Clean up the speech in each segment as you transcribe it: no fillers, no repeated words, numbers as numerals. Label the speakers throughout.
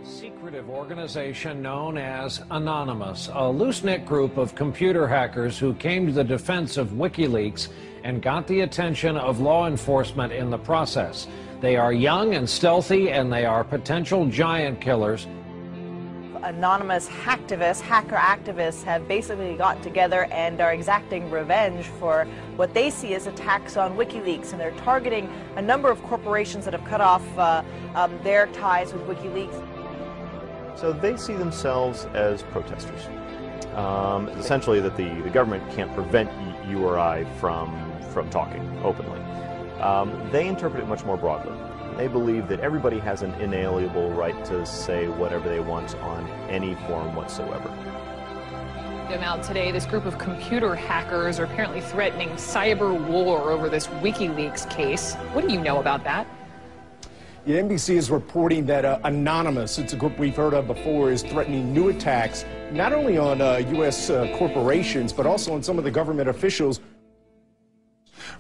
Speaker 1: Secretive organization known as Anonymous, a loose-knit group of computer hackers who came to the defense of WikiLeaks and got the attention of law enforcement in the process. They are young and stealthy, and they are potential giant killers.
Speaker 2: Anonymous hacker activists have basically got together and are exacting revenge for what they see as attacks on WikiLeaks, and they're targeting a number of corporations that have cut off their ties with WikiLeaks.
Speaker 3: So they see themselves as protesters. Essentially that the government can't prevent you or I from talking openly. They interpret it much more broadly. They believe that everybody has an inalienable right to say whatever they want on any forum whatsoever.
Speaker 4: Now today, this group of computer hackers are apparently threatening cyber war over this WikiLeaks case. What do you know about that?
Speaker 5: Yeah, NBC is reporting that Anonymous, it's a group we've heard of before, is threatening new attacks not only on U.S. corporations, but also on some of the government officials.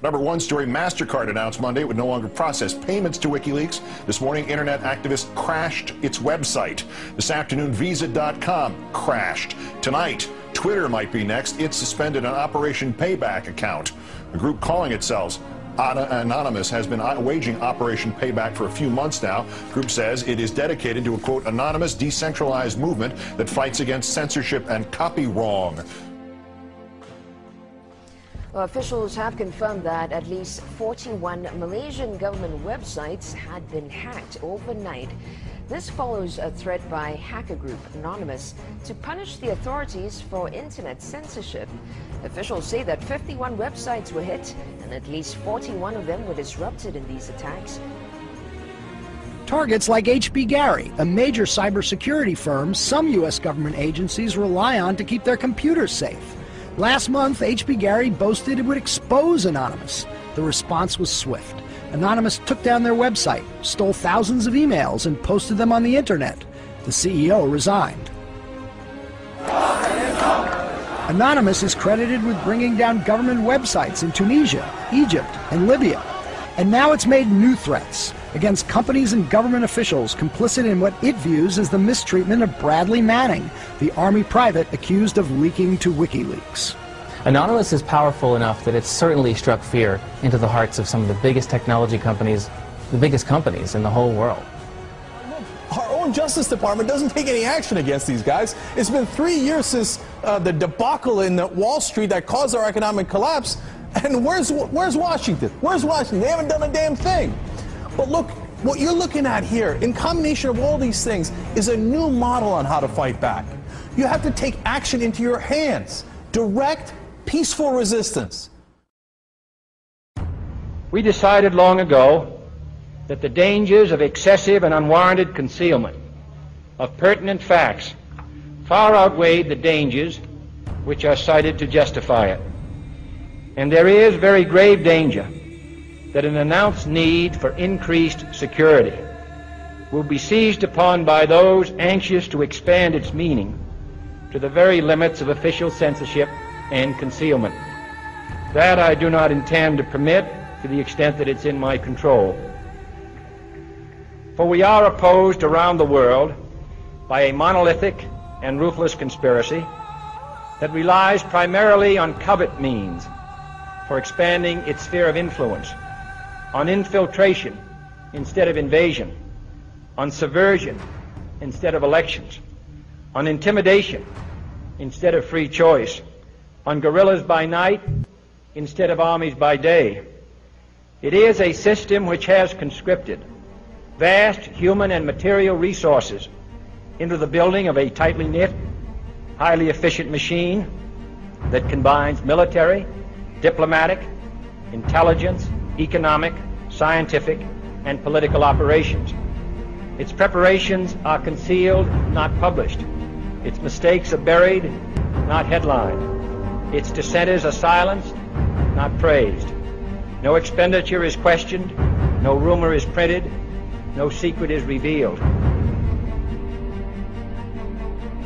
Speaker 6: Number one story, MasterCard announced Monday it would no longer process payments to WikiLeaks. This morning, internet activists crashed its website. This afternoon, Visa.com crashed. Tonight, Twitter might be next. It suspended an Operation Payback account. A group calling itself Anonymous has been waging Operation Payback for a few months now. The group says it is dedicated to a, quote, anonymous, decentralized movement that fights against censorship and copy wrong.
Speaker 7: Well, officials have confirmed that at least 41 Malaysian government websites had been hacked overnight. This follows a threat by hacker group Anonymous to punish the authorities for internet censorship. Officials say that 51 websites were hit and at least 41 of them were disrupted in these attacks.
Speaker 8: Targets like HB Gary, a major cybersecurity firm some U.S. government agencies rely on to keep their computers safe. Last month, HB Gary boasted it would expose Anonymous. The response was swift. Anonymous took down their website, stole thousands of emails, and posted them on the internet. The CEO resigned. Anonymous is credited with bringing down government websites in Tunisia, Egypt, and Libya. And now it's made new threats against companies and government officials complicit in what it views as the mistreatment of Bradley Manning, the Army private accused of leaking to WikiLeaks.
Speaker 9: Anonymous is powerful enough that it's certainly struck fear into the hearts of some of the biggest technology companies, the biggest companies in the whole world.
Speaker 10: Our own Justice Department doesn't take any action against these guys. It's been 3 years since the debacle in Wall Street that caused our economic collapse. And where's Washington? Where's Washington? They haven't done a damn thing. But look, what you're looking at here, in combination of all these things, is a new model on how to fight back. You have to take action into your hands. Direct, peaceful resistance.
Speaker 11: We decided long ago that the dangers of excessive and unwarranted concealment of pertinent facts far outweighed the dangers which are cited to justify it. And there is very grave danger that an announced need for increased security will be seized upon by those anxious to expand its meaning to the very limits of official censorship and concealment. That I do not intend to permit to the extent that it's in my control. For we are opposed around the world by a monolithic and ruthless conspiracy that relies primarily on covert means for expanding its sphere of influence, on infiltration instead of invasion, on subversion instead of elections, on intimidation instead of free choice, on guerrillas by night instead of armies by day. It is a system which has conscripted vast human and material resources into the building of a tightly knit, highly efficient machine that combines military, diplomatic, intelligence, economic, scientific, and political operations. Its preparations are concealed, not published. Its mistakes are buried, not headlined. Its dissenters are silenced, not praised. No expenditure is questioned, no rumor is printed, no secret is revealed.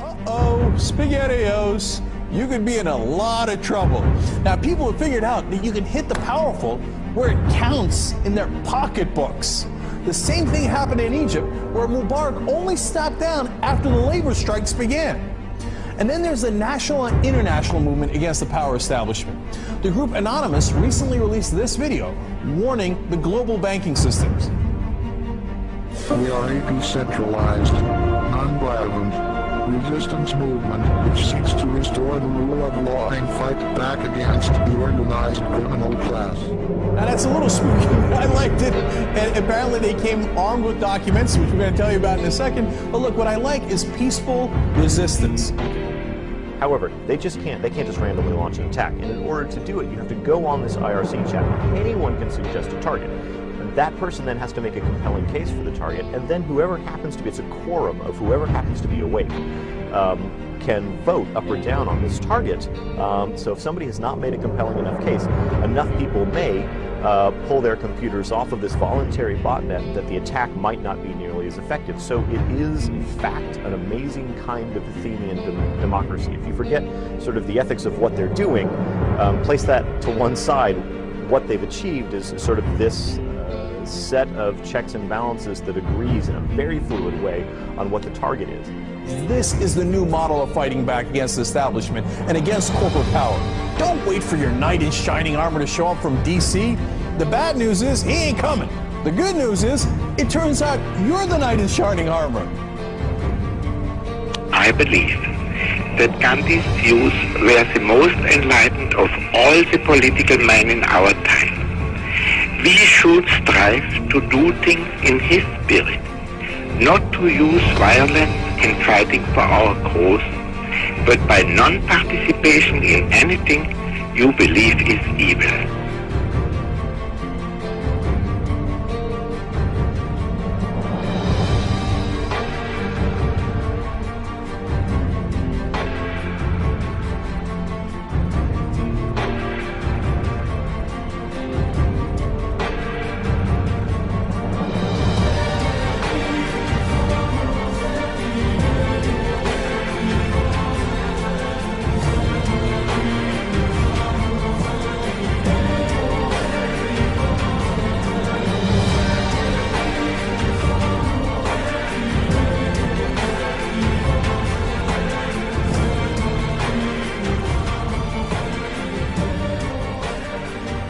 Speaker 10: Uh-oh, SpaghettiOs. You could be in a lot of trouble. Now, people have figured out that you can hit the powerful where it counts in their pocketbooks. The same thing happened in Egypt, where Mubarak only stepped down after the labor strikes began. And then there's the national and international movement against the power establishment. The group Anonymous recently released this video warning the global banking systems.
Speaker 12: We are a decentralized, nonviolent resistance movement which seeks to restore the rule of law and fight back against the organized criminal class.
Speaker 10: Now that's a little spooky, but I liked it. And apparently they came armed with documents, which we're going to tell you about in a second. But look, what I like is peaceful resistance.
Speaker 3: However, they can't just randomly launch an attack. And in order to do it, you have to go on this IRC chat. Anyone can suggest a target. That person then has to make a compelling case for the target, and then whoever happens to be, it's a quorum of whoever happens to be awake, can vote up or down on this target. So if somebody has not made a compelling enough case, enough people may pull their computers off of this voluntary botnet that the attack might not be nearly as effective. So it is, in fact, an amazing kind of Athenian democracy. If you forget sort of the ethics of what they're doing, place that to one side, what they've achieved is sort of this set of checks and balances that agrees in a very fluid way on what the target is.
Speaker 10: This is the new model of fighting back against the establishment and against corporate power. Don't wait for your knight in shining armor to show up from DC. The bad news is he ain't coming. The good news is it turns out you're the knight in shining armor.
Speaker 13: I believe that Gandhi's views were the most enlightened of all the political men in our time. We should strive to do things in his spirit, not to use violence in fighting for our cause, but by non-participation in anything you believe is evil.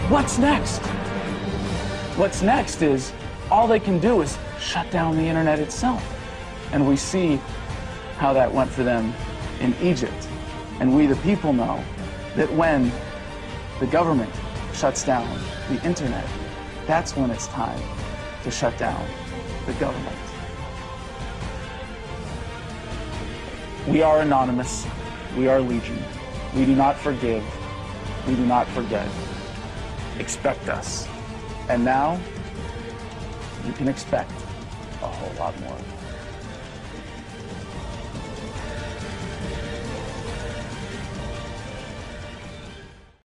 Speaker 14: What's next? What's next is all they can do is shut down the internet itself. And we see how that went for them in Egypt. And we, the people, know that when the government shuts down the internet, that's when it's time to shut down the government. We are anonymous. We are legion. We do not forgive. We do not forget. Expect us. And now, you can expect a whole lot more.